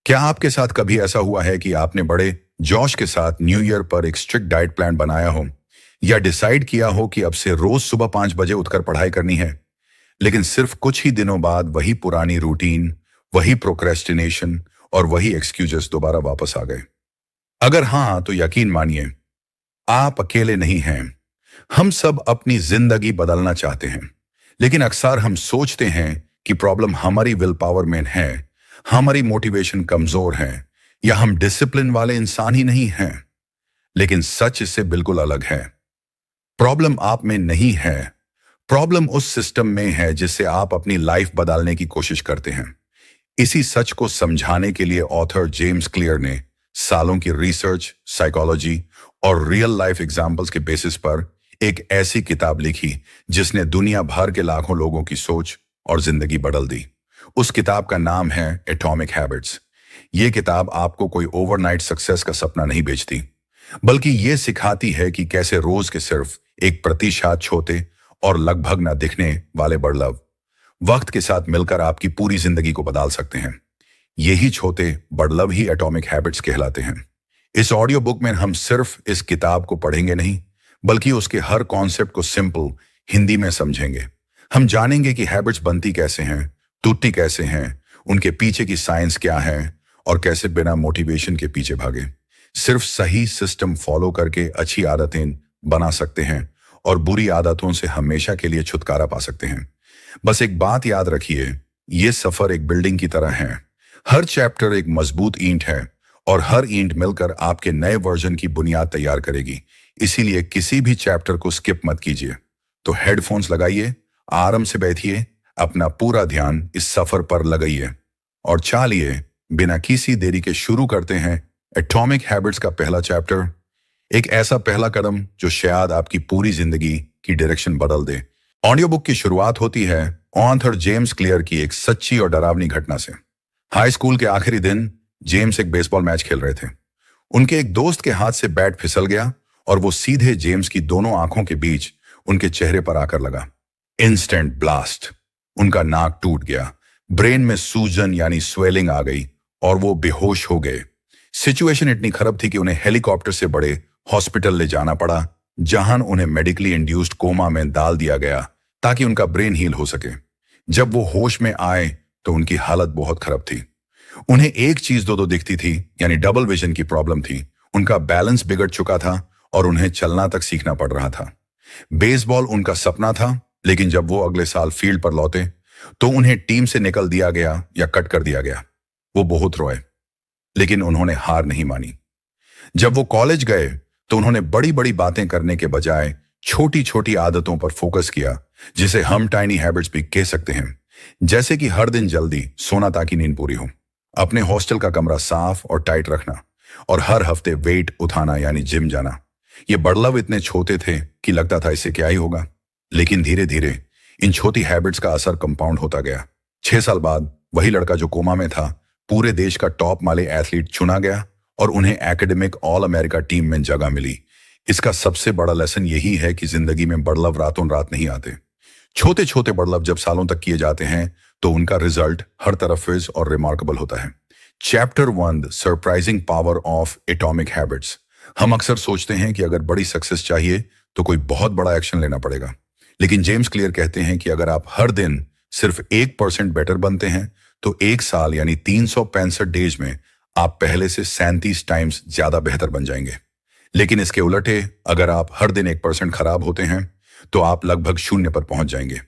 क्या आपके साथ कभी ऐसा हुआ है कि आपने बड़े जोश के साथ न्यू ईयर पर एक स्ट्रिक्ट डाइट प्लान बनाया हो या डिसाइड किया हो कि अब से रोज सुबह 5 बजे उठकर पढ़ाई करनी है, लेकिन सिर्फ कुछ ही दिनों बाद वही पुरानी रूटीन, वही प्रोक्रेस्टिनेशन और वही एक्सक्यूजेस दोबारा वापस आ गए? अगर हाँ, तो यकीन मानिए, आप अकेले नहीं हैं। हम सब अपनी जिंदगी बदलना चाहते हैं, लेकिन अक्सर हम सोचते हैं कि प्रॉब्लम हमारी विल पावर में है, हमारी मोटिवेशन कमजोर है, या हम डिसिप्लिन वाले इंसान ही नहीं हैं। लेकिन सच इससे बिल्कुल अलग है। प्रॉब्लम आप में नहीं है, प्रॉब्लम उस सिस्टम में है जिससे आप अपनी लाइफ बदलने की कोशिश करते हैं। इसी सच को समझाने के लिए ऑथर जेम्स क्लियर ने सालों की रिसर्च, साइकोलॉजी और रियल लाइफ एग्जाम्पल्स के बेसिस पर एक ऐसी किताब लिखी जिसने दुनिया भर के लाखों लोगों की सोच और जिंदगी बदल दी। उस किताब का नाम है एटॉमिक हैबिट्स। ये किताब आपको कोई ओवरनाइट सक्सेस का सपना नहीं बेचती, बल्कि ये सिखाती है कि कैसे रोज के सिर्फ 1% छोटे और लगभग ना दिखने वाले बदलाव वक्त के साथ मिलकर आपकी पूरी जिंदगी को बदल सकते हैं। यही छोटे बदलाव ही एटॉमिक हैबिट्स कहलाते हैं। इस ऑडियो बुक में हम सिर्फ इस किताब को पढ़ेंगे नहीं, बल्कि उसके हर कॉन्सेप्ट को सिंपल हिंदी में समझेंगे। हम जानेंगे कि हैबिट्स बनती कैसे हैं, टूटती कैसे हैं, उनके पीछे की साइंस क्या है और कैसे बिना मोटिवेशन के पीछे भागे सिर्फ सही सिस्टम फॉलो करके अच्छी आदतें बना सकते हैं और बुरी आदतों से हमेशा के लिए छुटकारा पा सकते हैं। बस एक बात याद रखिए, ये सफर एक बिल्डिंग की तरह है। हर चैप्टर एक मजबूत ईंट है और हर ईंट मिलकर आपके नए वर्जन की बुनियाद तैयार करेगी। इसीलिए किसी भी चैप्टर को स्किप मत कीजिए। तो हेडफोन्स लगाइए, आराम से बैठिए, अपना पूरा ध्यान इस सफर पर लगाइए और चलिए बिना किसी देरी के शुरू करते हैं एटॉमिक हैबिट्स का पहला चैप्टर। एक ऐसा पहला कदम जो शायद आपकी पूरी जिंदगी की डायरेक्शन बदल दे। ऑडियो बुक की शुरुआत होती है ऑथर जेम्स क्लियर की एक सच्ची और डरावनी घटना से। हाई स्कूल के आखिरी दिन जेम्स एक बेसबॉल मैच खेल रहे थे। उनके एक दोस्त के हाथ से बैट फिसल गया और वो सीधे जेम्स की दोनों आंखों के बीच उनके चेहरे पर आकर लगा। Instant blast. उनका नाक टूट गया, ब्रेन में सूजन यानी स्वेलिंग आ गई और वो बेहोश हो गए। सिचुएशन इतनी खराब थी कि उन्हें हेलीकॉप्टर से बड़े हॉस्पिटल ले जाना पड़ा, जहां उन्हें मेडिकली इंड्यूस्ड कोमा में डाल दिया गया ताकि उनका ब्रेन हील हो सके। जब वो होश में आए तो उनकी हालत बहुत खराब थी। उन्हें एक चीज दो दिखती थी, यानी डबल विजन की प्रॉब्लम थी। उनका बैलेंस बिगड़ चुका था और उन्हें चलना तक सीखना पड़ रहा था। बेसबॉल उनका सपना था, लेकिन जब वो अगले साल फील्ड पर लौटे तो उन्हें टीम से निकल दिया गया या कट कर दिया गया। वो बहुत रोए, लेकिन उन्होंने हार नहीं मानी। जब वो कॉलेज गए तो उन्होंने बड़ी बड़ी बातें करने के बजाय छोटी छोटी आदतों पर फोकस किया, जिसे हम टाइनी हैबिट्स भी कह सकते हैं। जैसे कि हर दिन जल्दी सोना ताकि नींद पूरी हो, अपने हॉस्टल का कमरा साफ और टाइट रखना, और हर हफ्ते वेट उठाना यानी जिम जाना। ये बदलाव इतने छोटे थे कि लगता था इससे क्या ही होगा, लेकिन धीरे धीरे इन छोटी हैबिट्स का असर कंपाउंड होता गया। 6 साल बाद वही लड़का जो कोमा में था पूरे देश का टॉप वाले एथलीट चुना गया और उन्हें एकेडमिक ऑल अमेरिका टीम में जगह मिली। इसका सबसे बड़ा लेसन यही है कि जिंदगी में बदलाव रातों रात नहीं आते। छोटे छोटे बदलाव जब सालों तक किए जाते हैं तो उनका रिजल्ट हर तरफ और रिमार्केबल होता है। Chapter 1, surprising power of atomic habits. हम अक्सर सोचते हैं कि अगर बड़ी सक्सेस चाहिए तो कोई बहुत बड़ा एक्शन लेना पड़ेगा, लेकिन जेम्स क्लियर कहते हैं कि अगर आप हर दिन सिर्फ 1% बेटर बनते हैं तो 1 साल यानी 365 डेज में आप पहले से 37 टाइम्स ज्यादा बेहतर बन जाएंगे। लेकिन इसके उलटे, अगर आप हर दिन 1% खराब होते हैं तो आप लगभग 0 पर पहुंच जाएंगे।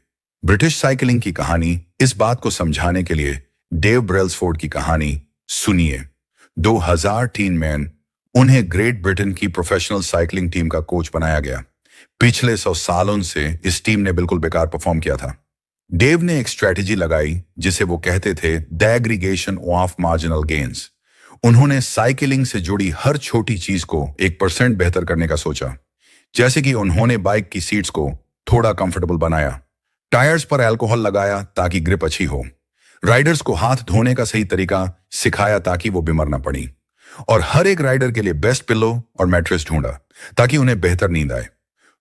ब्रिटिश साइकिलिंग की कहानी इस बात को समझाने के लिए डेव ब्रेल्सफोर्ड की कहानी सुनिए। 2003 में उन्हें ग्रेट ब्रिटेन की प्रोफेशनल साइकिलिंग टीम का कोच बनाया गया। पिछले 100 सालों से इस टीम ने बिल्कुल बेकार परफॉर्म किया था। डेव ने एक स्ट्रेटेजी लगाई जिसे वो कहते थे the aggregation of marginal gains. उन्होंने साइकिलिंग से जुड़ी हर छोटी चीज को 1% बेहतर करने का सोचा। जैसे कि उन्होंने बाइक की सीट्स को थोड़ा कंफर्टेबल बनाया, टायर्स पर अल्कोहल लगाया ताकि ग्रिप अच्छी हो, राइडर्स को हाथ धोने का सही तरीका सिखाया ताकि वो बीमार ना पड़ी, और हर एक राइडर के लिए बेस्ट पिलो और मैट्रेस ढूंढा ताकि उन्हें बेहतर नींद आए।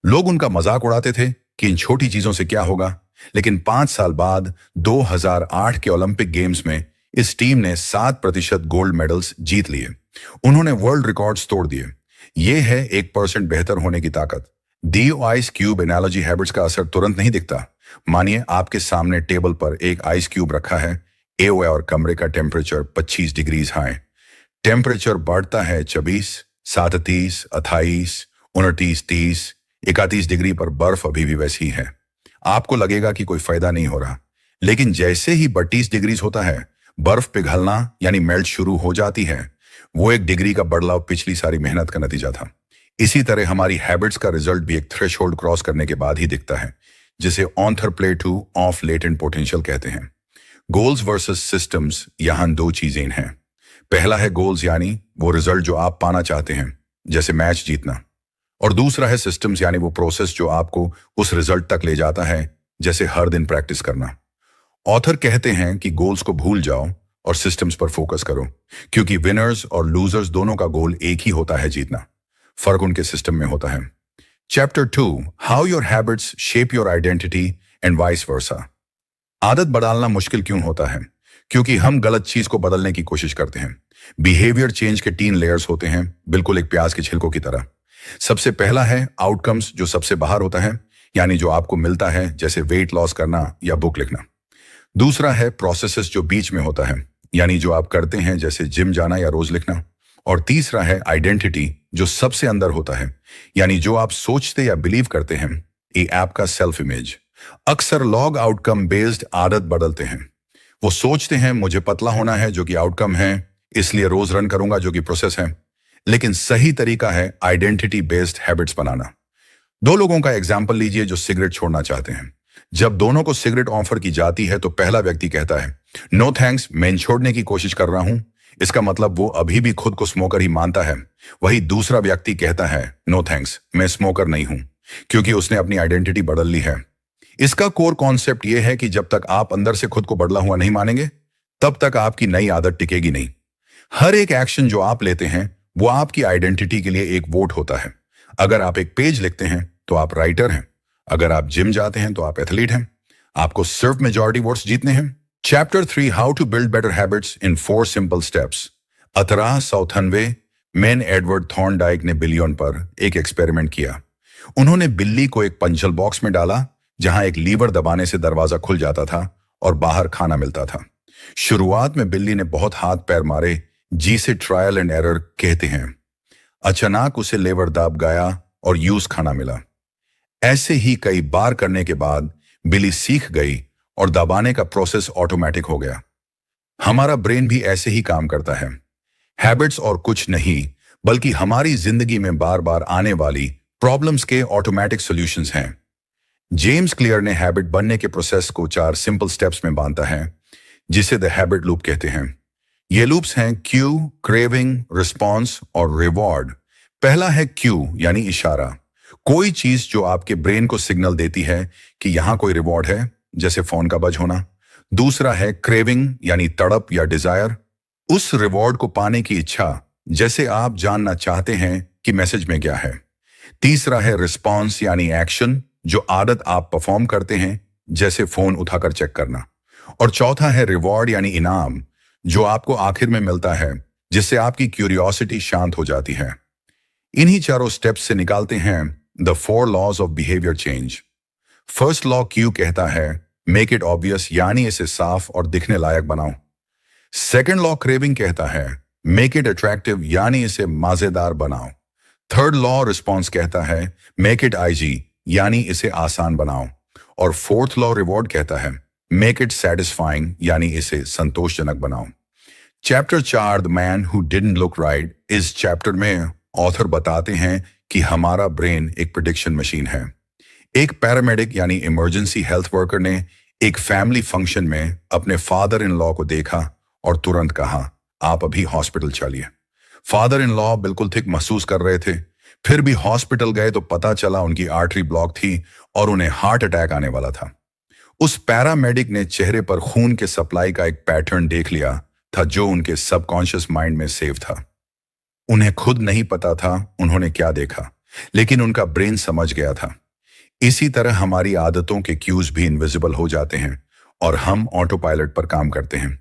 लोग उनका मजाक उड़ाते थे कि इन छोटी चीजों से क्या होगा, लेकिन 5 साल बाद 2008 के ओलंपिक गेम्स में इस टीम ने 7% गोल्ड मेडल्स जीत लिए। उन्होंने वर्ल्ड रिकॉर्ड्स तोड़ दिए। ये है 1% बेहतर होने की ताकत। D ice cube analogy habits का असर तुरंत नहीं दिखता। मानिए आपके सामने टेबल पर एक आइस क्यूब रखा है। एओए और कमरे का टेम्परेचर 25 डिग्रीज हाई। टेम्परेचर बढ़ता है 24, 37, 28, 29, 30, 31 डिग्री पर बर्फ अभी भी वैसी है। आपको लगेगा कि कोई फायदा नहीं हो रहा, लेकिन जैसे ही 32 डिग्रीज होता है, बर्फ पिघलना यानी मेल्ट शुरू हो जाती है। वो 1 डिग्री का बदलाव पिछली सारी मेहनत का नतीजा था। इसी तरह हमारी हैबिट्स का रिजल्ट भी एक थ्रेशोल्ड क्रॉस करने के बाद ही दिखता है, जिसे ऑन्थर plateau of latent potential कहते हैं। गोल्स वर्सेस सिस्टम्स यहां दो चीजें हैं। पहला है गोल्स यानी वो रिजल्ट जो आप पाना चाहते हैं, जैसे मैच जीतना, और दूसरा है सिस्टम्स यानी वो प्रोसेस जो आपको उस रिजल्ट तक ले जाता है, जैसे हर दिन प्रैक्टिस करना। ऑथर कहते हैं कि गोल्स को भूल जाओ और सिस्टम्स पर फोकस करो, क्योंकि विनर्स और लूजर्स दोनों का गोल एक ही होता है, जीतना। फर्क उनके सिस्टम में होता है। Chapter 2, how your habits shape your identity and vice versa. आदत बदलना मुश्किल क्यों होता है? क्योंकि हम गलत चीज को बदलने की कोशिश करते हैं। बिहेवियर चेंज के 3 लेयर्स होते हैं, बिल्कुल एक प्याज के छिलकों की तरह। सबसे पहला है आउटकम्स, जो सबसे बाहर होता है, यानी जो आपको मिलता है, जैसे वेट लॉस करना या बुक लिखना। दूसरा है प्रोसेसेस, जो बीच में होता है, यानी जो आप करते हैं, जैसे जिम जाना या रोज लिखना। और तीसरा है आइडेंटिटी, जो सबसे अंदर होता है, यानी जो आप सोचते या बिलीव करते हैं, ये आपका सेल्फ इमेज। अक्सर लॉग आउटकम बेस्ड आदत बदलते हैं। वो सोचते हैं मुझे पतला होना है, जो कि आउटकम है, इसलिए रोज रन करूंगा, जो कि प्रोसेस है। लेकिन सही तरीका है आइडेंटिटी बेस्ड हैबिट्स बनाना। 2 लोगों का एग्जाम्पल लीजिए जो सिगरेट छोड़ना चाहते हैं। जब दोनों को सिगरेट ऑफर की जाती है तो पहला व्यक्ति कहता है, नो थैंक्स, मैं छोड़ने की कोशिश कर रहा हूं। इसका मतलब वो अभी भी खुद को स्मोकर ही मानता है। वही दूसरा व्यक्ति कहता है, नो थैंक्स, मैं स्मोकर नहीं हूं, क्योंकि उसने अपनी आइडेंटिटी बदल ली है। इसका कोर कॉन्सेप्ट यह है कि जब तक आप अंदर से खुद को बदला हुआ नहीं मानेंगे, तब तक आपकी नई आदत टिकेगी नहीं। हर एक एक्शन जो आप लेते हैं, वो आपकी आइडेंटिटी के लिए एक वोट होता है। अगर आप एक पेज लिखते हैं तो आप राइटर हैं। अगर आप जिम जाते हैं तो आप एथलीट हैं। आपको सिर्फ मेजॉरिटी वोट्स जीतने हैं। Chapter 3, how to build better habits in 4 simple steps. 1894 में एडवर्ड थॉर्नडाइक ने बिलियन पर एक एक्सपेरिमेंट किया। उन्होंने बिल्ली को एक पंचल बॉक्स में डाला, जहां एक लीवर दबाने से दरवाजा खुल जाता था और बाहर खाना मिलता था। शुरुआत में बिल्ली ने बहुत हाथ पैर मारे, जिसे ट्रायल एंड एरर कहते हैं। अचानक उसे लेवर दाब गया और यूज खाना मिला। ऐसे ही कई बार करने के बाद बिल्ली सीख गई और दबाने का प्रोसेस ऑटोमेटिक हो गया। हमारा ब्रेन भी ऐसे ही काम करता है। हैबिट्स और कुछ नहीं, बल्कि हमारी जिंदगी में बार बार आने वाली प्रॉब्लम्स के ऑटोमेटिक सॉल्यूशंस हैं। जेम्स क्लियर ने हैबिट बनने के प्रोसेस को 4 सिंपल स्टेप्स में बांधा है, जिसे द हैबिट लूप कहते हैं। ये लूप्स हैं क्यू, क्रेविंग, रिस्पॉन्स और रिवॉर्ड। पहला है क्यू यानी इशारा, कोई चीज जो आपके ब्रेन को सिग्नल देती है कि यहां कोई रिवॉर्ड है, जैसे फोन का बज होना। दूसरा है क्रेविंग यानी तड़प या डिजायर, उस रिवॉर्ड को पाने की इच्छा, जैसे आप जानना चाहते हैं कि मैसेज में क्या है। तीसरा है रिस्पॉन्स यानी एक्शन, जो आदत आप परफॉर्म करते हैं, जैसे फोन उठाकर चेक करना। और चौथा है रिवॉर्ड यानी इनाम, जो आपको आखिर में मिलता है, जिससे आपकी क्यूरियोसिटी शांत हो जाती है। इन्हीं चारों स्टेप्स से निकालते हैं the 4 laws of behaviour change. First law cue कहता है मेक इट ऑब्वियस, यानी इसे साफ और दिखने लायक बनाओ। सेकेंड लॉ क्रेविंग कहता है मेक इट अट्रैक्टिव, यानी इसे मजेदार बनाओ। थर्ड लॉ रिस्पॉन्स कहता है मेक इट आईजी, यानी इसे आसान बनाओ। और फोर्थ लॉ रिवॉर्ड कहता है मेक इट सेटिस्फाइंग, यानी इसे संतोषजनक बनाओ। Chapter 4 the man who didn't look right, इस चैप्टर में ऑथर बताते हैं कि हमारा ब्रेन एक प्रेडिक्शन मशीन है। एक पैरामेडिक यानी इमरजेंसी हेल्थ वर्कर ने एक फैमिली फंक्शन में अपने फादर इन लॉ को देखा और तुरंत कहा आप अभी हॉस्पिटल चलिए। फादर इन लॉ बिल्कुल ठीक महसूस कर रहे थे, फिर भी हॉस्पिटल गए तो पता चला उनकी आर्टरी ब्लॉक थी और उन्हें हार्ट अटैक आने वाला था। उस पैरामेडिक ने चेहरे पर खून के सप्लाई का एक पैटर्न देख लिया था, जो उनके सबकॉन्शियस माइंड में सेव था। उन्हें खुद नहीं पता था उन्होंने क्या देखा, लेकिन उनका ब्रेन समझ गया था। इसी तरह हमारी आदतों के क्यूज भी इनविजिबल हो जाते हैं और हम ऑटो पायलट पर काम करते हैं।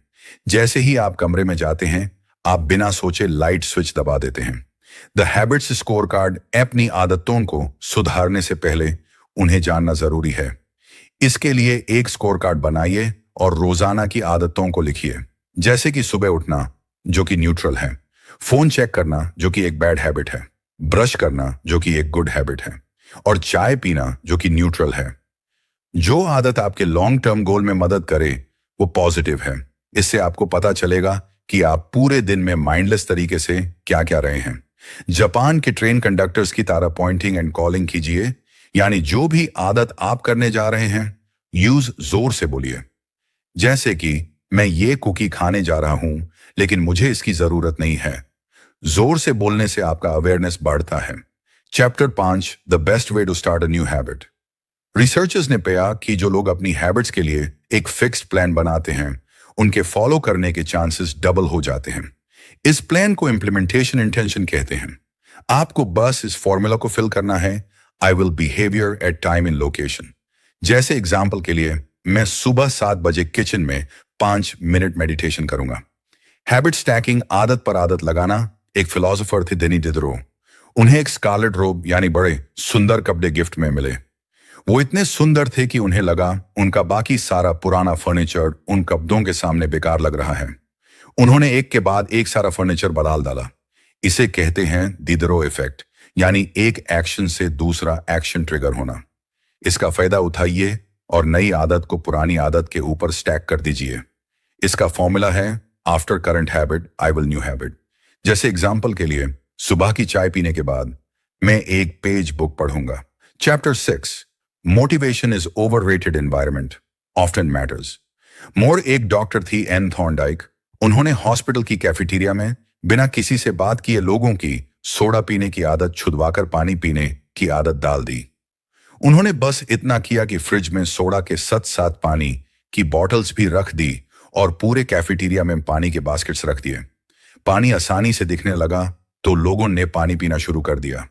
जैसे ही आप कमरे में जाते हैं, आप बिना सोचे लाइट स्विच दबा देते हैं। द हैबिट्स स्कोर कार्ड अपनी आदतों को सुधारने से पहले उन्हें जानना जरूरी है। इसके लिए एक स्कोर कार्ड बनाइए और रोजाना की आदतों को लिखिए, जैसे कि सुबह उठना, जो कि न्यूट्रल है, फोन चेक करना, जो कि एक बैड हैबिट है, ब्रश करना, जो कि एक गुड हैबिट है, और चाय पीना, जो कि न्यूट्रल है। जो आदत आपके लॉन्ग टर्म गोल में मदद करे वो पॉजिटिव है। इससे आपको पता चलेगा कि आप पूरे दिन में माइंडलेस तरीके से क्या क्या रहे हैं। जापान के ट्रेन कंडक्टर्स की तरह पॉइंटिंग एंड कॉलिंग कीजिए, यानी जो भी आदत आप करने जा रहे हैं, यूज जोर से बोलिए। जैसे कि मैं ये कुकी खाने जा रहा हूं, लेकिन मुझे इसकी जरूरत नहीं है। जोर से बोलने से आपका अवेयरनेस बढ़ता है। Chapter 5, the best way to start a new habit. Researchers ने पाया कि जो लोग अपनी हैबिट्स के लिए एक फिक्स्ड प्लान बनाते हैं, उनके फॉलो करने के चांसेस डबल हो जाते हैं। इस प्लान को इम्प्लीमेंटेशन इंटेंशन कहते हैं। आपको बस इस फॉर्मूला को फिल करना है, I will behaviour at time in location. जैसे एग्जाम्पल के लिए, मैं सुबह 7 बजे किचन में 5 मिनट मेडिटेशन करूंगा। हैबिट स्टैकिंग, आदत पर आदत लगाना। एक फिलोसोफर थे डेनी डिडरो। उन्हें एक स्कारलेट रोब यानी बड़े सुंदर कपड़े गिफ्ट में मिले। वो इतने सुंदर थे कि उन्हें लगा उनका बाकी सारा पुराना फर्नीचर उन कपड़ों के सामने बेकार लग रहा है। उन्होंने एक के बाद एक सारा फर्नीचर बदल डाला। इसे कहते हैं डिडरो इफेक्ट, यानी एक एक्शन से दूसरा एक्शन ट्रिगर होना। इसका फायदा उठाइए और नई आदत को पुरानी आदत के ऊपर स्टैक कर दीजिए। इसका फॉर्मूला है after current habit I will new habit. जैसे एग्जाम्पल के लिए, सुबह की चाय पीने के बाद मैं एक पेज बुक पढ़ूंगा। Chapter 6, motivation is overrated environment often matters. मोर एक डॉक्टर थी, एन थॉर्नडाइक। उन्होंने हॉस्पिटल की कैफेटेरिया में बिना किसी से बात किए लोगों की सोडा पीने की आदत छुड़वाकर पानी पीने की आदत डाल दी। उन्होंने बस इतना किया कि फ्रिज में सोडा के साथ साथ पानी की बॉटल्स भी रख दी और पूरे कैफेटेरिया में पानी के बास्केट्स रख दिए। पानी आसानी से दिखने लगा तो लोगों ने पानी पीना शुरू कर दिया।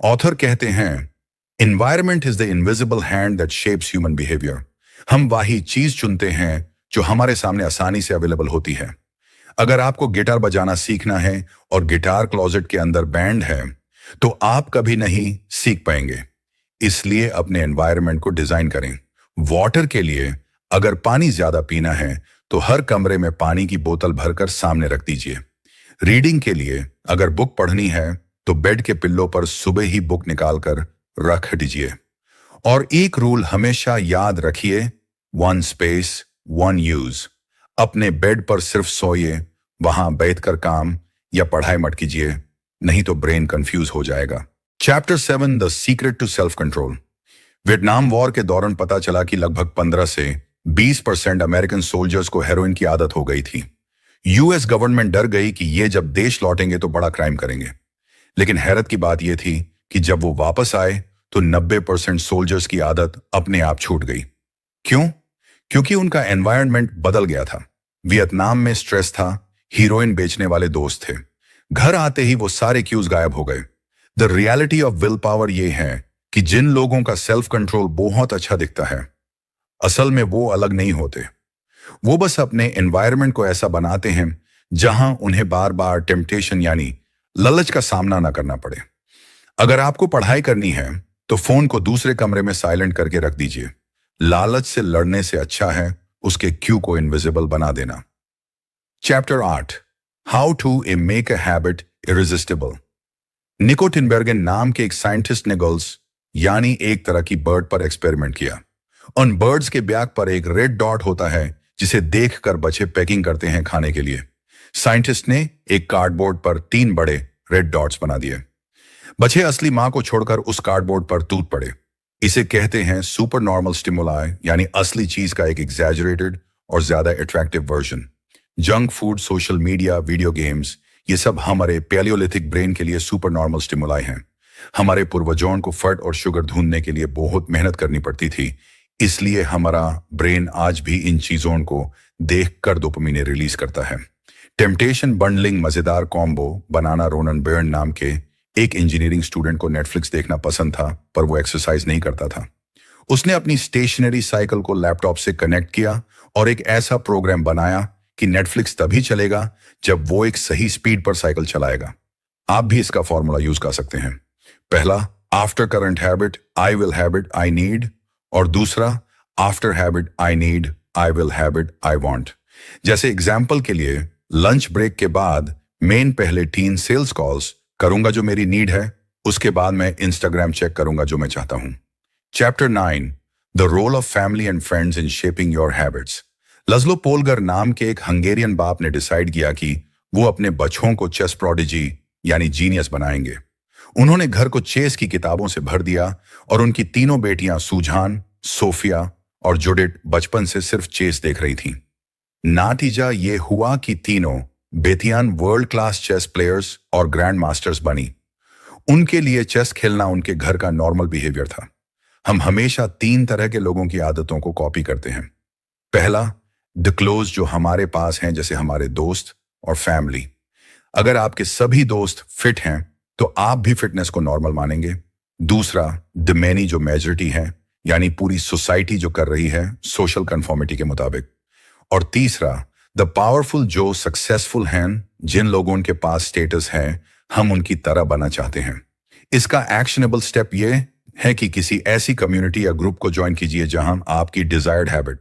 ऑथर कहते हैं, environment is the invisible hand that shapes human behaviour. हम वही चीज चुनते हैं जो हमारे सामने आसानी से अवेलेबल होती है। अगर आपको गिटार बजाना सीखना है और गिटार क्लोजेट के अंदर बैंड है, तो आप कभी नहीं सीख पाएंगे। इसलिए अपने एनवायरनमेंट को डिजाइन करें। वाटर के लिए, अगर पानी ज्यादा पीना है तो हर कमरे में पानी की बोतल भरकर सामने रख दीजिए। रीडिंग के लिए, अगर बुक पढ़नी है तो बेड के पिल्लो पर सुबह ही बुक निकालकर रख दीजिए। और एक रूल हमेशा याद रखिए, 1 स्पेस 1 यूज। अपने बेड पर सिर्फ सोइए, वहां बैठकर काम या पढ़ाई मत कीजिए, नहीं तो ब्रेन कंफ्यूज हो जाएगा। Chapter 7, the secret to self control. Vietnam war के दौरान पता चला कि लगभग 15 से 20% अमेरिकन सोल्जर्स को हेरोइन की आदत हो गई थी। यूएस गवर्नमेंट डर गई कि ये जब देश लौटेंगे तो बड़ा क्राइम करेंगे। लेकिन हैरत की बात यह थी कि जब वो वापस आए तो 90% सोल्जर्स की आदत अपने आप छूट गई। क्यों? क्योंकि उनका एनवायरनमेंट बदल गया था। वियतनाम में स्ट्रेस था, हीरोइन बेचने वाले दोस्त थे। घर आते ही वो सारे क्यूज गायब हो गए। The reality of will power ये है कि जिन लोगों का सेल्फ कंट्रोल बहुत अच्छा दिखता है, असल में वो अलग नहीं होते। वो बस अपने एनवायरनमेंट को ऐसा बनाते हैं जहां उन्हें बार बार टेम्पटेशन यानी लालच का सामना ना करना पड़े। अगर आपको पढ़ाई करनी है तो फोन को दूसरे कमरे में साइलेंट करके रख दीजिए। लालच से लड़ने से अच्छा है उसके क्यू को इनविजिबल बना देना। Chapter 8, how to make a habit irresistible. Niko Tinbergen नाम के एक साइंटिस्ट ने गर्ल्स यानी एक तरह की बर्ड पर एक्सपेरिमेंट किया। उन बर्ड्स के बैक पर एक रेड डॉट होता है जिसे देखकर बच्चे पैकिंग करते हैं खाने के लिए। साइंटिस्ट ने एक कार्डबोर्ड पर 3 बड़े रेड डॉट्स बना दिए। बच्चे असली मां को छोड़कर उस कार्डबोर्ड पर टूट पड़े। इसे कहते हैं सुपर नॉर्मल स्टिमुलाई, यानी असली चीज का एक एग्जैजरेटेड और ज्यादा attractive version. Junk food, social media, video games, ये सब हमारे पैलियोलिथिक ब्रेन के लिए सुपर नॉर्मल स्टिमुलाई हैं। हमारे पूर्वजों को फैट और शुगर ढूंढने के लिए बहुत मेहनत करनी पड़ती थी, इसलिए हमारा ब्रेन आज भी इन चीजों को देखकर डोपामिन रिलीज करता है। टेम्पटेशन बंडलिंग मजेदार कॉम्बो बनाना। रोनन बर्न नाम के एक इंजीनियरिंग स्टूडेंट को नेटफ्लिक्स देखना पसंद था, पर वो एक्सरसाइज नहीं करता था। उसने अपनी स्टेशनरी साइकिल को लैपटॉप से कनेक्ट किया और एक ऐसा प्रोग्राम बनाया कि नेटफ्लिक्स तभी चलेगा जब वो एक सही स्पीड पर साइकिल चलाएगा। आप भी इसका फॉर्मूला यूज कर सकते हैं। पहला, after current habit I will habit I need, और दूसरा, after habit I need I will habit I want. जैसे एग्जाम्पल के लिए, लंच ब्रेक के बाद मेन पहले 3 सेल्स कॉल्स करूंगा जो मेरी नीड है, उसके बाद मैं इंस्टाग्राम चेक करूंगा जो मैं चाहता हूं। Chapter 9, the role of family and friends in shaping your habits. Laszlo Polgar नाम के एक हंगेरियन बाप ने डिसाइड किया कि वो अपने बच्चों को चेस प्रोडिजी यानी जीनियस बनाएंगे। उन्होंने घर को चेस की किताबों से भर दिया और उनकी तीनों बेटियां सुजान, सोफिया और जुडिथ बचपन से सिर्फ चेस देख रही थीं। नातीजा ये हुआ कि तीनों बेटियां वर्ल्ड क्लास चेस प्लेयर्स और ग्रैंड मास्टर्स बनी। उनके लिए चेस खेलना उनके घर का नॉर्मल बिहेवियर था। हम हमेशा 3 तरह के लोगों की आदतों को कॉपी करते हैं। पहला, द क्लोज, जो हमारे पास हैं, जैसे हमारे दोस्त और फैमिली। अगर आपके सभी दोस्त फिट हैं तो आप भी फिटनेस को नॉर्मल मानेंगे। दूसरा, द मैनी, जो मेजॉरिटी है, यानी पूरी सोसाइटी जो कर रही है सोशल कंफर्मिटी के मुताबिक। और तीसरा, द पावरफुल, जो सक्सेसफुल हैं, जिन लोगों के पास स्टेटस है, हम उनकी तरह बनना चाहते हैं। इसका एक्शनेबल स्टेप ये है कि किसी ऐसी कम्युनिटी या ग्रुप को ज्वाइन कीजिए जहां आपकी डिजायर्ड हैबिट,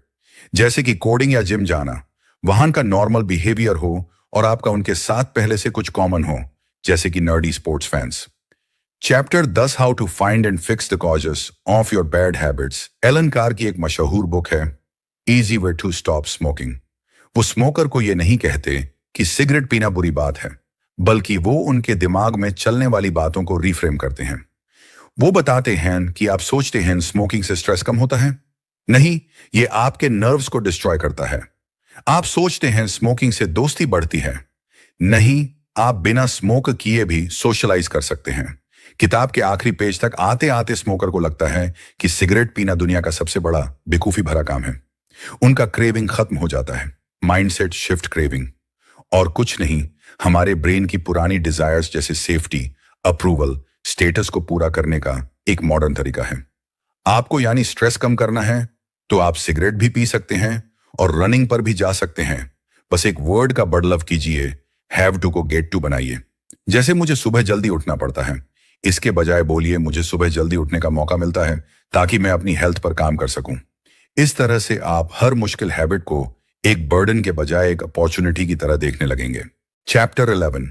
जैसे कि कोडिंग या जिम जाना, वहां का नॉर्मल बिहेवियर हो और आपका उनके साथ पहले से कुछ कॉमन हो, जैसे कि nerdy sports fans. Chapter 10, how to find and fix the causes of your bad habits. Allen Carr की एक मशहूर बुक है, easy way to stop smoking. वो स्मोकर को ये नहीं कहते कि सिगरेट पीना बुरी बात है, बल्कि वो उनके दिमाग में चलने वाली बातों को रिफ्रेम करते हैं। वो बताते हैं कि आप सोचते हैं स्मोकिंग से स्ट्रेस कम होता है। नहीं, ये आपके नर्व्स को डिस्ट्रॉय करता है। आप सोचते हैं स्मोकिंग से दोस्ती बढ़ती है। नहीं, आप बिना स्मोक किए भी सोशलाइज कर सकते हैं। किताब के आखिरी पेज तक आते आते स्मोकर को लगता है कि सिगरेट पीना दुनिया का सबसे बड़ा बेवकूफी भरा काम है। उनका क्रेविंग खत्म हो जाता है, माइंडसेट शिफ्ट क्रेविंग। और कुछ नहीं, हमारे ब्रेन की पुरानी डिजायर्स जैसे सेफ्टी, अप्रूवल, स्टेटस को पूरा करने का एक मॉडर्न तरीका है। आपको यानी स्ट्रेस कम करना है तो आप सिगरेट भी पी सकते हैं और रनिंग पर भी जा सकते हैं। बस एक वर्ड का बदलाव कीजिए, हैव टू को गेट टू बनाइए। जैसे मुझे सुबह जल्दी उठना पड़ता है, इसके बजाय बोलिए मुझे सुबह जल्दी उठने का मौका मिलता है ताकि मैं अपनी हेल्थ पर काम कर सकूं। इस तरह से आप हर मुश्किल हैबिट को एक बर्डन के बजाय एक अपॉर्चुनिटी की तरह देखने लगेंगे। Chapter 11,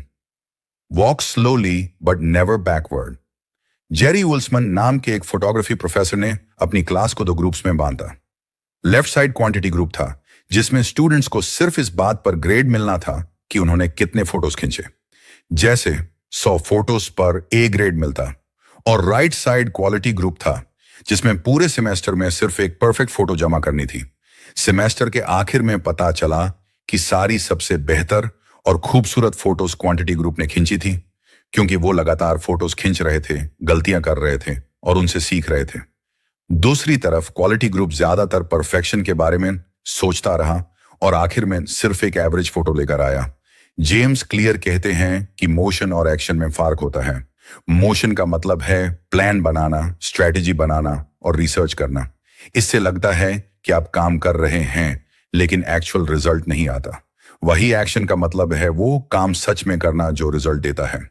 walk slowly but never backward. Jerry Uelsmann नाम के एक फोटोग्राफी प्रोफेसर ने अपनी क्लास को 2 ग्रुप्स में बांटा। लेफ्ट साइड क्वांटिटी ग्रुप था, जिसमें स्टूडेंट्स को सिर्फ इस बात पर ग्रेड मिलना था कि उन्होंने कितने फोटोज खींचे, जैसे 100 फोटोज पर ए ग्रेड मिलता। और राइट साइड क्वालिटी ग्रुप था, जिसमें पूरे सेमेस्टर में सिर्फ एक परफेक्ट फोटो जमा करनी थी। सेमेस्टर के आखिर में पता चला कि सारी सबसे बेहतर और खूबसूरत फोटोज क्वांटिटी ग्रुप ने खींची थी, क्योंकि वो लगातार फोटोज खींच रहे थे, गलतियां कर रहे थे और उनसे सीख रहे थे। दूसरी तरफ क्वालिटी ग्रुप ज्यादातर परफेक्शन के बारे में सोचता रहा और आखिर में सिर्फ एक एवरेज फोटो लेकर आया। जेम्स क्लियर कहते हैं कि मोशन और एक्शन में फर्क होता है। मोशन का मतलब है प्लान बनाना, स्ट्रेटेजी बनाना और रिसर्च करना। इससे लगता है कि आप काम कर रहे हैं, लेकिन एक्चुअल रिजल्ट नहीं आता। वही एक्शन का मतलब है वो काम सच में करना जो रिजल्ट देता है।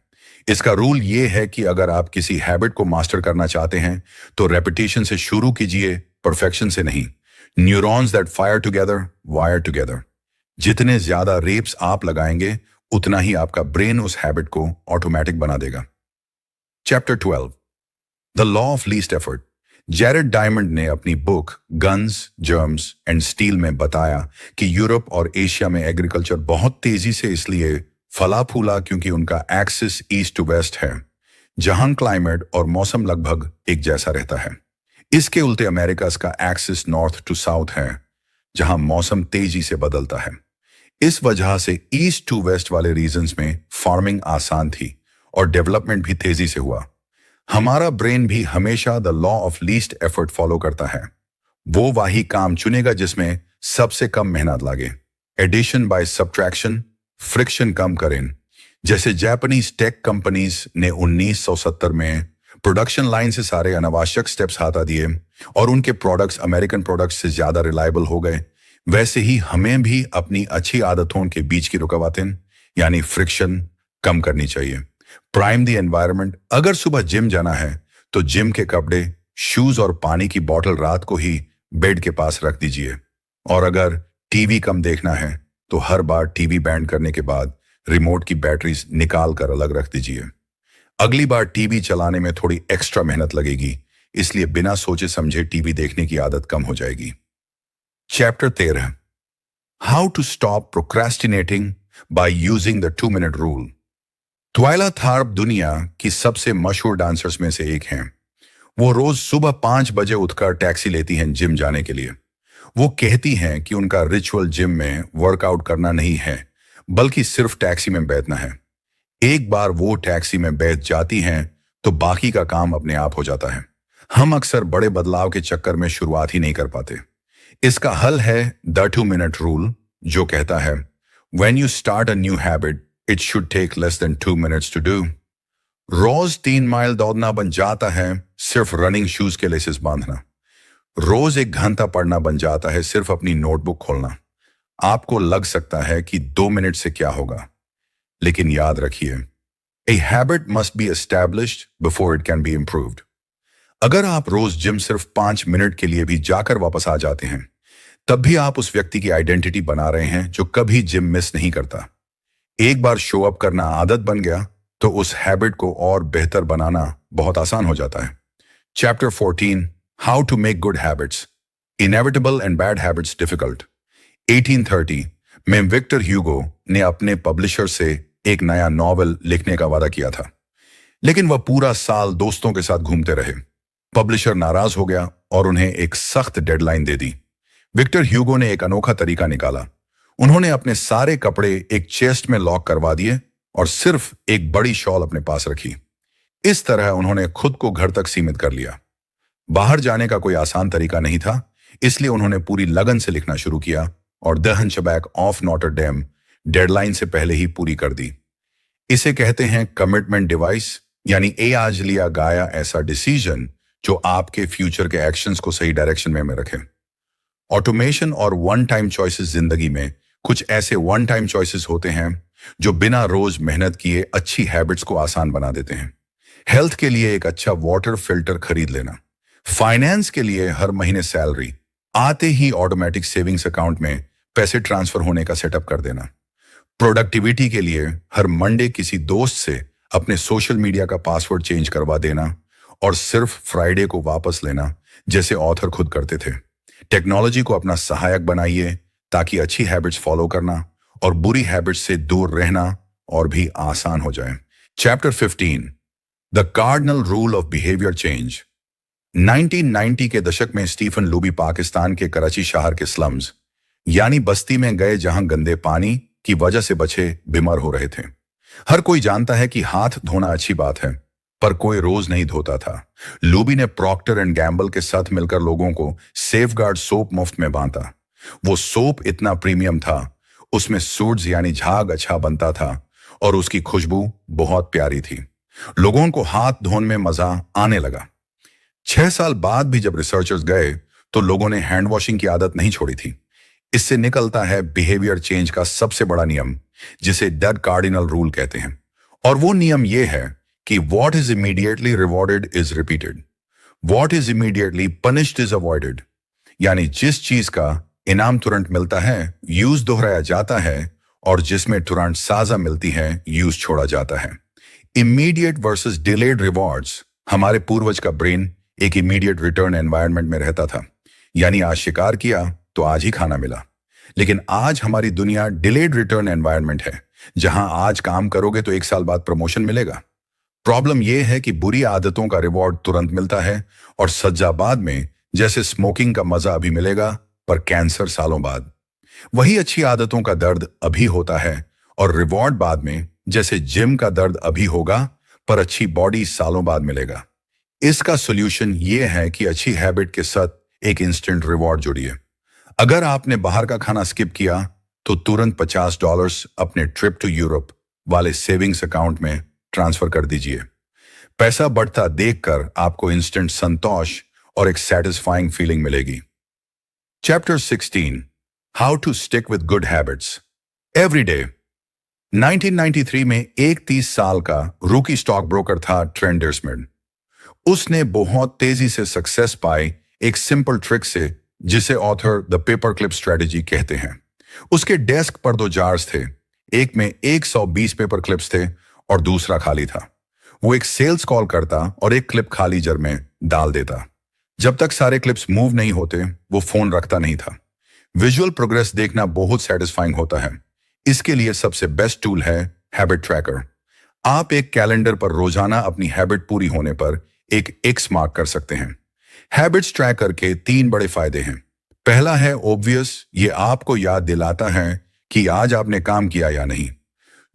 इसका रूल ये है कि अगर आप किसी हैबिट को मास्टर करना चाहते हैं तो रेपिटेशन से शुरू कीजिए, परफेक्शन से नहीं। Neurons that fire together wire together. जितने ज्यादा रेप्स आप लगाएंगे उतना ही आपका ब्रेन उस हैबिट को ऑटोमेटिक बना देगा। Chapter 12, the law of least effort. Jared diamond ने अपनी book guns, germs and steel में बताया कि यूरोप और एशिया में एग्रीकल्चर बहुत तेजी से इसलिए फला फूला क्योंकि उनका एक्सिस ईस्ट टू वेस्ट है, जहां क्लाइमेट और मौसम लगभग एक जैसा रहता है। इसके उल्टे अमेरिका का एक्सिस नॉर्थ टू साउथ है, जहां मौसम तेजी से बदलता है। इस वजह से ईस्ट टू वेस्ट वाले रीजन्स में फार्मिंग आसान थी और डेवलपमेंट भी तेजी से हुआ। हमारा ब्रेन भी हमेशा the law of least effort follow करता है। वो वही काम चुनेगा जिसमें सबसे कम मेहनत लगे। एडिशन बाय सब्ट्रैक्शन, फ्रिक्शन कम करें। जैसे जापानीज टेक कंपनीज ने 1970 में प्रोडक्शन लाइन से सारे अनावश्यक स्टेप्स हटा दिए और उनके प्रोडक्ट्स अमेरिकन प्रोडक्ट्स से ज्यादा रिलायबल हो गए। वैसे ही हमें भी अपनी अच्छी आदतों के बीच की रुकावटें यानी फ्रिक्शन कम करनी चाहिए। Prime the environment. अगर सुबह जिम जाना है तो जिम के कपड़े, शूज और पानी की बोतल रात को ही बेड के पास रख दीजिए। और अगर टीवी कम देखना है तो हर बार टीवी बैंड करने के बाद रिमोट की बैटरीज निकाल कर अलग रख दीजिए। अगली बार टीवी चलाने में थोड़ी एक्स्ट्रा मेहनत लगेगी, इसलिए बिना सोचे समझे टीवी देखने की आदत कम हो जाएगी। Chapter 13, how to stop procrastinating by using the 2 minute rule. Twyla Tharp दुनिया की सबसे मशहूर डांसर्स में से एक हैं। वो रोज सुबह 5 बजे उठकर टैक्सी लेती हैं जिम जाने के लिए। वो कहती हैं कि उनका रिचुअल जिम में वर्कआउट करना नहीं है, बल्कि सिर्फ टैक्सी में बैठना है। एक बार वो टैक्सी में बैठ जाती हैं तो बाकी का काम अपने आप हो जाता है। हम अक्सर बड़े बदलाव के चक्कर में शुरुआत ही नहीं कर पाते। इसका हल है द 2 मिनट रूल, जो कहता है when you start a new habit it should take less than 2 minutes to do. रोज 3 माइल दौड़ना बन जाता है सिर्फ रनिंग शूज के लेसेस बांधना। रोज 1 घंटा पढ़ना बन जाता है सिर्फ अपनी नोटबुक खोलना। आपको लग सकता है कि 2 मिनट से क्या होगा, लेकिन याद रखिए, a habit must be established before it can be improved. अगर आप रोज जिम सिर्फ 5 मिनट के लिए भी जाकर वापस आ जाते हैं, तब भी आप उस व्यक्ति की आइडेंटिटी बना रहे हैं जो कभी जिम मिस नहीं करता। एक बार शो अप करना आदत बन गया तो उस हैबिट को और बेहतर बनाना बहुत आसान हो जाता है। Chapter 14, how to make good habits, inevitable and bad habits difficult. 1830 में विक्टर ह्यूगो ने अपने पब्लिशर से एक नया नॉवेल लिखने का वादा किया था, लेकिन वह पूरा साल दोस्तों के साथ घूमते रहे। पब्लिशर नाराज हो गया और उन्हें एक सख्त डेडलाइन दे दी। विक्टर ह्यूगो ने एक अनोखा तरीका निकाला। उन्होंने अपने सारे कपड़े एक चेस्ट में लॉक करवा दिए और सिर्फ एक बड़ी शॉल अपने पास रखी। इस तरह उन्होंने खुद को घर तक सीमित कर लिया। बाहर जाने का कोई आसान तरीका नहीं था, इसलिए उन्होंने पूरी लगन से लिखना शुरू किया और the Hunchback of Notre Dame deadline से पहले ही पूरी कर दी। इसे कहते हैं कमिटमेंट डिवाइस, यानी ए आज लिया गाया ऐसा डिसीजन जो आपके फ्यूचर के एक्शंस को सही डायरेक्शन में रखे। ऑटोमेशन और वन टाइम चॉइसेस जिंदगी में कुछ ऐसे वन टाइम चॉइसेस होते हैं जो बिना रोज मेहनत किए अच्छी हैबिट्स को आसान बना देते हैं। हेल्थ के लिए एक अच्छा वाटर फिल्टर खरीद लेना, फाइनेंस के लिए हर महीने सैलरी आते ही ऑटोमेटिक सेविंग्स अकाउंट में पैसे ट्रांसफर होने का सेटअप कर देना, प्रोडक्टिविटी के लिए हर मंडे किसी दोस्त से अपने सोशल मीडिया का पासवर्ड चेंज करवा देना और सिर्फ फ्राइडे को वापस लेना, जैसे ऑथर खुद करते थे। टेक्नोलॉजी को अपना सहायक बनाइए ताकि अच्छी हैबिट्स फॉलो करना और बुरी हैबिट्स से दूर रहना और भी आसान हो जाए। Chapter 15, the cardinal rule of behaviour change. 1990 के दशक में स्टीफन लूबी पाकिस्तान के कराची शहर के स्लम्स यानी बस्ती में गए जहां गंदे पानी की वजह से बच्चे बीमार हो रहे थे। हर कोई जानता है कि हाथ धोना अच्छी बात है, पर कोई रोज नहीं धोता था। लूबी ने प्रॉक्टर एंड गैम्बल के साथ मिलकर लोगों को सेफगार्ड सोप मुफ्त में बांटा। वो सोप इतना प्रीमियम था, उसमें सूट्स यानी झाग अच्छा बनता था और उसकी खुशबू बहुत प्यारी थी। लोगों को हाथ धोने में मजा आने लगा। 6 साल बाद भी जब रिसर्चर्स गए तो लोगों ने हैंड वॉशिंग की आदत नहीं छोड़ी थी। इससे निकलता है बिहेवियर चेंज का सबसे बड़ा नियम, जिसे डेड कार्डिनल रूल कहते हैं। और वो नियम ये है कि what is immediately rewarded is repeated, what is immediately punished is avoided. यानी जिस चीज का इनाम तुरंत मिलता है, यूज दोहराया जाता है, और जिसमें तुरंत साजा मिलती है, यूज छोड़ा जाता है। Immediate versus delayed rewards. हमारे पूर्वज का ब्रेन एक इमीडिएट रिटर्न एनवायरनमेंट में रहता था, यानी आज शिकार किया तो आज ही खाना मिला। लेकिन आज हमारी दुनिया डिलेड रिटर्न एनवायरनमेंट है, जहां आज काम करोगे तो 1 साल बाद प्रमोशन मिलेगा। प्रॉब्लम यह है कि बुरी आदतों का रिवॉर्ड तुरंत मिलता है और सजा बाद में, जैसे स्मोकिंग का मजा अभी मिलेगा पर कैंसर सालों बाद। वही अच्छी आदतों का दर्द अभी होता है और रिवॉर्ड बाद में, जैसे जिम का दर्द अभी होगा पर अच्छी बॉडी सालों बाद मिलेगा। इसका सॉल्यूशन ये है कि अच्छी हैबिट के साथ एक इंस्टेंट रिवॉर्ड जोड़िए। अगर आपने बाहर का खाना स्किप किया तो तुरंत $50 अपने ट्रिप टू यूरोप वाले सेविंग्स अकाउंट में ट्रांसफर कर दीजिए। पैसा बढ़ता देखकर आपको इंस्टेंट संतोष और एक सेटिस्फाइंग फीलिंग मिलेगी। चैप्टर 16, how to stick with good habits every day. 1993 में एक 30 साल का रूकी स्टॉक ब्रोकर था ट्रेंट स्मिथ। उसने बहुत तेजी से सक्सेस पाई एक सिंपल ट्रिक से, जिसे author the paper clip strategy कहते हैं। उसके डेस्क पर दो जार्स थे, एक में 120 पेपर क्लिप्स थे और दूसरा खाली था। वो एक सेल्स कॉल करता और एक क्लिप खाली जार में डाल देता। जब तक सारे क्लिप्स मूव नहीं होते, वो फोन रखता नहीं था। विजुअल प्रोग्रेस देखना बहुत सेटिस्फाइंग होता है। इसके लिए सबसे बेस्ट टूल है हैबिट ट्रैकर। आप एक कैलेंडर पर रोजाना अपनी हैबिट पूरी होने पर एक एक्स मार्क कर सकते हैं। हैबिट्स ट्रैकर के 3 बड़े फायदे हैं। पहला है ऑब्वियस, ये आपको याद दिलाता है कि आज आपने काम किया या नहीं।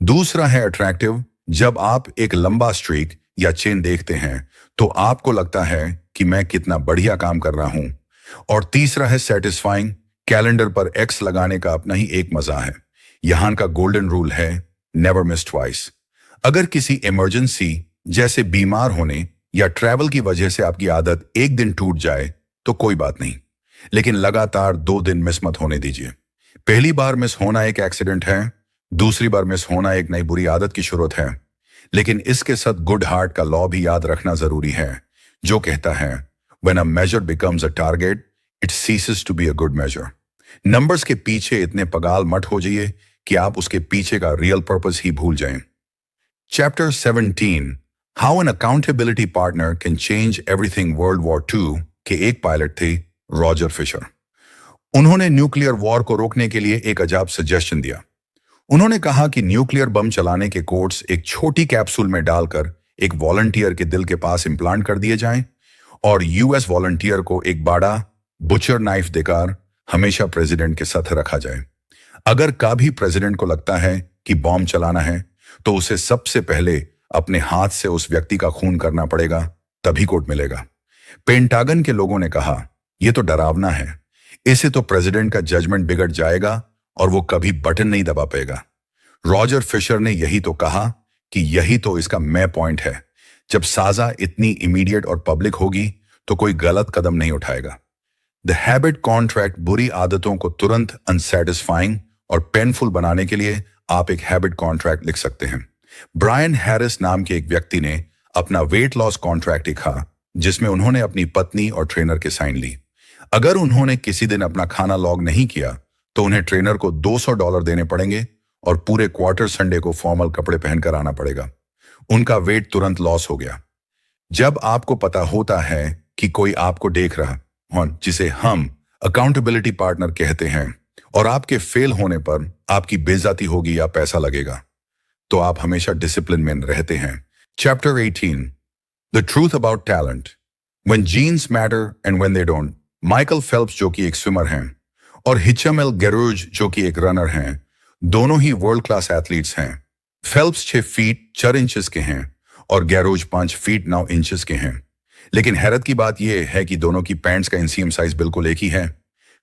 दूसरा है अट्रैक्टिव, जब आप एक लंबा स्ट्रीक या चेन देखते हैं तो आपको लगता है कि मैं कितना बढ़िया काम कर रहा हूं। और तीसरा है सेटिस्फाइंग, कैलेंडर पर एक्स लगाने का अपना ही एक मजा है। यहां का गोल्डन रूल है नेवर मिस ट्वाइस। अगर किसी इमरजेंसी जैसे बीमार होने या ट्रैवल की वजह से आपकी आदत एक दिन टूट जाए तो कोई बात नहीं, लेकिन लगातार 2 दिन मिस मत होने दीजिए। पहली बार मिस होना एक एक्सीडेंट है, दूसरी बार मिस होना एक नई बुरी आदत की शुरुआत है। लेकिन इसके साथ गुड हार्ट का लॉ भी याद रखना जरूरी है, जो कहता है when a measure becomes a target it ceases to be a good measure. Numbers के पीछे इतने पगाल मत हो जाइए कि आप उसके पीछे का रियल पर्पस ही भूल जाएं। Chapter 17 how an accountability partner can change everything world war 2 के एक पायलट थे रॉजर फिशर। उन्होंने न्यूक्लियर वॉर को रोकने के लिए एक अजाब सजेशन दिया। उन्होंने कहा कि न्यूक्लियर बम चलाने के कोड्स एक छोटी कैप्सूल में डालकर एक वॉलंटियर के दिल के पास इम्प्लांट कर दिए जाएं और यूएस वॉलंटियर को एक बड़ा बुचर नाइफ देकर हमेशा प्रेसिडेंट के साथ रखा जाए। अगर कभी प्रेसिडेंट को लगता है कि बॉम्ब चलाना है तो उसे सबसे पहले अपने हाथ से उस व्यक्ति का खून करना पड़ेगा, तभी कोड मिलेगा। पेंटागन के लोगों ने कहा यह तो डरावना है, इससे तो प्रेसिडेंट का जजमेंट बिगड़ जाएगा और वो कभी बटन नहीं दबा पाएगा। रॉजर फिशर ने यही तो कहा कि यही तो इसका मैं पॉइंट है। जब साजा इतनी इमीडिएट और पब्लिक होगी तो कोई गलत कदम नहीं उठाएगा। द हैबिट कॉन्ट्रैक्ट बुरी आदतों को तुरंत अनसेटिस्फाइंग और पेनफुल बनाने के लिए आप एक हैबिट कॉन्ट्रैक्ट लिख सकते हैं। ब्रायन हैरिस नाम के एक व्यक्ति ने अपना वेट लॉस कॉन्ट्रैक्ट लिखा, जिसमें उन्होंने अपनी पत्नी और ट्रेनर के साइन ली। अगर उन्होंने किसी दिन अपना खाना लॉग नहीं किया तो उन्हें ट्रेनर को $200 देने पड़ेंगे और पूरे क्वार्टर संडे को फॉर्मल कपड़े पहनकर आना पड़ेगा। उनका वेट तुरंत लॉस हो गया। जब आपको पता होता है कि कोई आपको देख रहा हो, जिसे हम अकाउंटेबिलिटी पार्टनर कहते हैं, और आपके फेल होने पर आपकी बेइज्जती होगी या पैसा लगेगा, तो आप हमेशा डिसिप्लिन में रहते हैं। Chapter 18 the truth about talent when genes matter and when they don't. Michael Phelps जो कि एक स्विमर हैं और हिचम एल गेरोज जो कि एक रनर हैं, दोनों ही वर्ल्ड क्लास एथलीट्स हैं। फेल्प्स 6 फीट 4 इंचेस के हैं और गेरोज 5 फीट 9 इंचेस के हैं। लेकिन हैरत की बात यह है कि दोनों की पैंट्स का इंसीम साइज बिल्कुल एक ही है।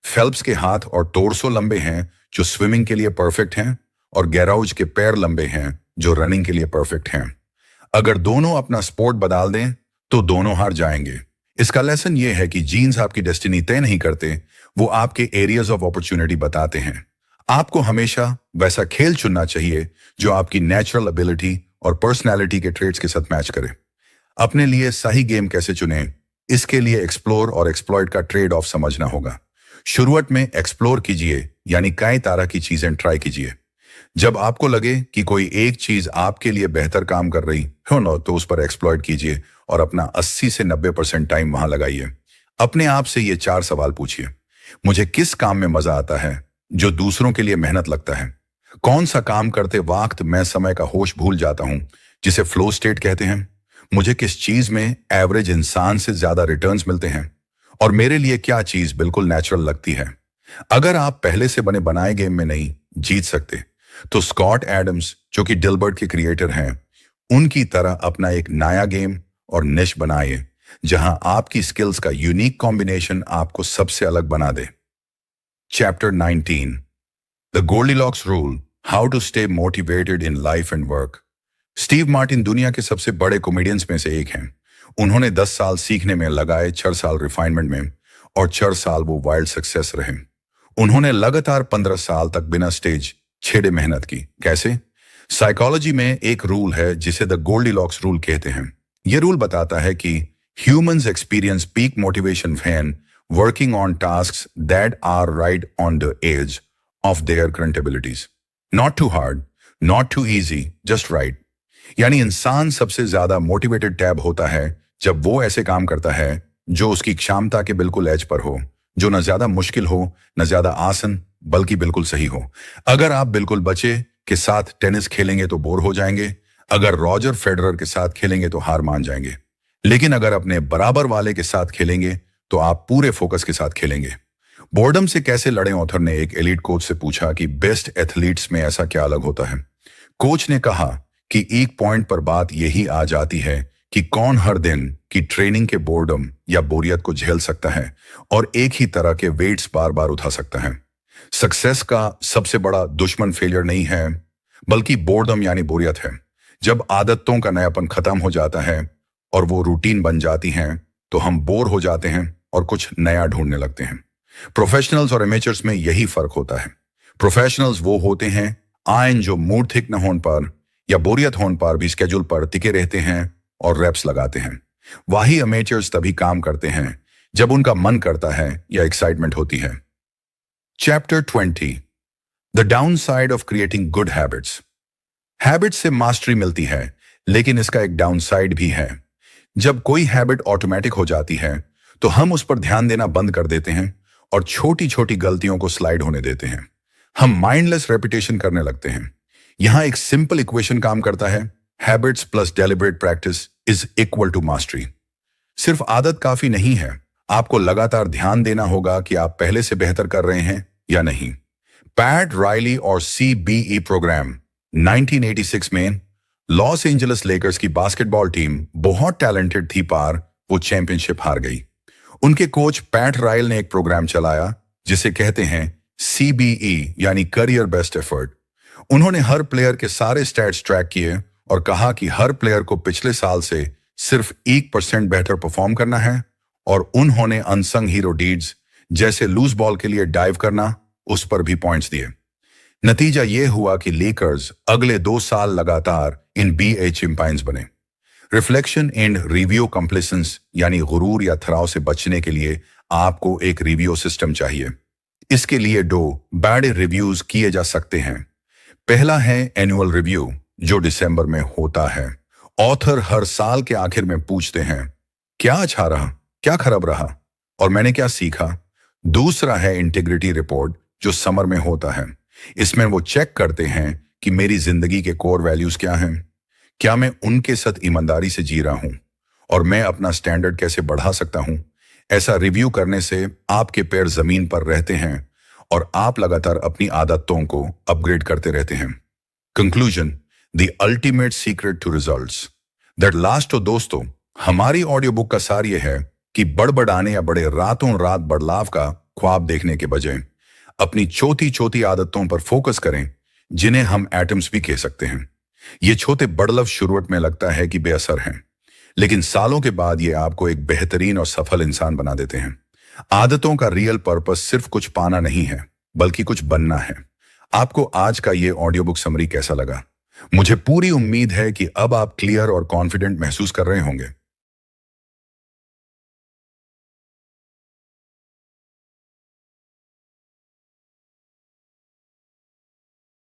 फेल्प्स के हाथ और टोर्सो लंबे हैं जो स्विमिंग के लिए परफेक्ट हैं, और गेरोज के पैर लंबे हैं जो रनिंग के लिए परफेक्ट हैं। अगर दोनों अपना स्पोर्ट बदल दें तो दोनों हार जाएंगे। इसका लेसन यह है कि जीन्स आपकी डेस्टिनी तय नहीं करते, वो आपके एरियाज ऑफ अपॉर्चुनिटी बताते हैं। आपको हमेशा वैसा खेल चुनना चाहिए जो आपकी नेचुरल एबिलिटी और पर्सनैलिटी के ट्रेड्स के साथ मैच करे। अपने लिए सही गेम कैसे चुने, इसके लिए एक्सप्लोर और एक्सप्लॉइट का ट्रेड ऑफ समझना होगा। शुरुआत में एक्सप्लोर कीजिए, यानी कई तरह की चीजें ट्राई कीजिए। जब आपको लगे कि कोई एक चीज आपके लिए बेहतर काम कर रही हो ना, तो उस पर एक्सप्लॉइट कीजिए और अपना 80 से 90% टाइम वहां लगाइए। अपने आप से ये 4 सवाल पूछिए। मुझे किस काम में मजा आता है जो दूसरों के लिए मेहनत लगता है? कौन सा काम करते वक्त मैं समय का होश भूल जाता हूं, जिसे फ्लो स्टेट कहते हैं? मुझे किस चीज में एवरेज इंसान से ज्यादा रिटर्न्स मिलते हैं? और मेरे लिए क्या चीज बिल्कुल नेचुरल लगती है? अगर आप पहले से बने बनाए गेम में नहीं जीत सकते, तो स्कॉट एडम्स जो कि डिलबर्ट के क्रिएटर हैं, उनकी तरह अपना एक नया गेम और निश बनाइए, जहां आपकी स्किल्स का यूनिक कॉम्बिनेशन आपको सबसे अलग बना दे। Chapter 19 the Goldilocks rule, how to stay motivated in life and work. Steve Martin दुनिया के सबसे बड़े कॉमेडियंस में से एक हैं। उन्होंने 10 साल सीखने में लगाए, 4 साल रिफाइनमेंट में, और 4 साल वो वाइल्ड सक्सेस रहे। उन्होंने लगातार 15 साल तक बिना स्टेज छेड़े मेहनत की। कैसे? साइकोलॉजी में एक रूल है जिसे द गोल्डीलॉक्स रूल कहते हैं। यह रूल बताता है कि humans experience peak motivation when working on tasks that are right on the edge of their current abilities. Not too hard, not too easy, just right. यानी इंसान सबसे ज्यादा मोटिवेटेड टैब होता है जब वो ऐसे काम करता है जो उसकी क्षमता के बिल्कुल एज पर हो, जो न ज्यादा मुश्किल हो न ज्यादा आसान, बल्कि बिल्कुल सही हो। अगर आप बिल्कुल बचे के साथ टेनिस खेलेंगे तो बोर हो जाएंगे, अगर रॉजर फेडरर के साथ खेलेंगे तो हार मान जाएंगे, लेकिन अगर अपने बराबर वाले के साथ खेलेंगे तो आप पूरे फोकस के साथ खेलेंगे। बोर्डम से कैसे लड़ें? ऑथर ने एक एलीट कोच से पूछा कि बेस्ट एथलीट्स में ऐसा क्या अलग होता है। कोच ने कहा कि एक पॉइंट पर बात यही आ जाती है कि कौन हर दिन की ट्रेनिंग के बोर्डम या बोरियत को झेल सकता है और एक ही तरह के वेट्स बार बार उठा सकता है। सक्सेस का सबसे बड़ा दुश्मन फेलियर नहीं है, बल्कि बोर्डम यानी बोरियत है। जब आदतों का नयापन खत्म हो जाता है और वो रूटीन बन जाती हैं, तो हम बोर हो जाते हैं और कुछ नया ढूंढने लगते हैं। प्रोफेशनल्स और एमेचर्स में यही फर्क होता है। प्रोफेशनल्स वो होते हैं आयन जो मूड थिक न होने पर या बोरियत होने पर भी स्केड्यूल पर टिके रहते हैं और रेप्स लगाते हैं। वही अमेचर्स तभी काम करते हैं जब उनका मन करता है या एक्साइटमेंट होती है। Chapter 20, the down side of creating good habits. Habit से मास्टरी मिलती है, लेकिन इसका एक डाउन साइड भी है। जब कोई हैबिट ऑटोमेटिक हो जाती है तो हम उस पर ध्यान देना बंद कर देते हैं और छोटी छोटी गलतियों को स्लाइड होने देते हैं। हम माइंडलेस रेपिटेशन करने लगते हैं। यहां एक सिंपल इक्वेशन काम करता है, habits plus deliberate practice is equal to mastery. सिर्फ आदत काफी नहीं है, आपको लगातार ध्यान देना होगा कि आप पहले से बेहतर कर रहे हैं या नहीं। पैट रायली और CBE प्रोग्राम 1986 में लॉस एंजलिस लेकर्स की बास्केटबॉल टीम बहुत टैलेंटेड थी, पर वो चैंपियनशिप हार गई। उनके कोच पैट रायल ने एक प्रोग्राम चलाया जिसे कहते हैं CBE यानी करियर बेस्ट एफर्ट। उन्होंने हर प्लेयर के सारे स्टैट्स ट्रैक किए और कहा कि हर प्लेयर को पिछले साल से सिर्फ 1% बेहतर परफॉर्म करना है, और उन्होंने अनसंग हीरो डीड्स जैसे लूज बॉल के लिए डाइव करना, उस पर भी पॉइंट्स दिए। नतीजा यह हुआ कि लेकर्स अगले 2 साल लगातार इन BA चैंपियंस बने। रिफ्लेक्शन एंड रिव्यू कंप्लेसेंस यानी गुरूर या थराव से बचने के लिए आपको एक रिव्यू सिस्टम चाहिए। इसके लिए 2 बड़े रिव्यूज किए जा सकते हैं। पहला है एनुअल रिव्यू, जो दिसंबर में होता है। ऑथर हर साल के आखिर में पूछते हैं, क्या अच्छा रहा, क्या खराब रहा और मैंने क्या सीखा। दूसरा है इंटीग्रिटी रिपोर्ट, जो समर में होता है। इसमें वो चेक करते हैं कि मेरी जिंदगी के कोर वैल्यूज क्या हैं, क्या मैं उनके साथ ईमानदारी से जी रहा हूं और मैं अपना स्टैंडर्ड कैसे बढ़ा सकता हूं। ऐसा रिव्यू करने से आपके पैर जमीन पर रहते हैं और आप लगातार अपनी आदतों को अपग्रेड करते रहते हैं। Conclusion, the ultimate secret to results that last. तो दोस्तों, हमारी ऑडियो बुक का सार यह है कि बड़बड़ाने या बड़े रातों रात बदलाव का ख्वाब देखने के बजाय अपनी छोटी छोटी आदतों पर फोकस करें, जिन्हें हम एटम्स भी कह सकते हैं। ये छोटे बदलाव शुरुआत में लगता है कि बेअसर हैं, लेकिन सालों के बाद ये आपको एक बेहतरीन और सफल इंसान बना देते हैं। आदतों का रियल पर्पस सिर्फ कुछ पाना नहीं है, बल्कि कुछ बनना है। आपको आज का ये ऑडियो बुक समरी कैसा लगा? मुझे पूरी उम्मीद है कि अब आप क्लियर और कॉन्फिडेंट महसूस कर रहे होंगे।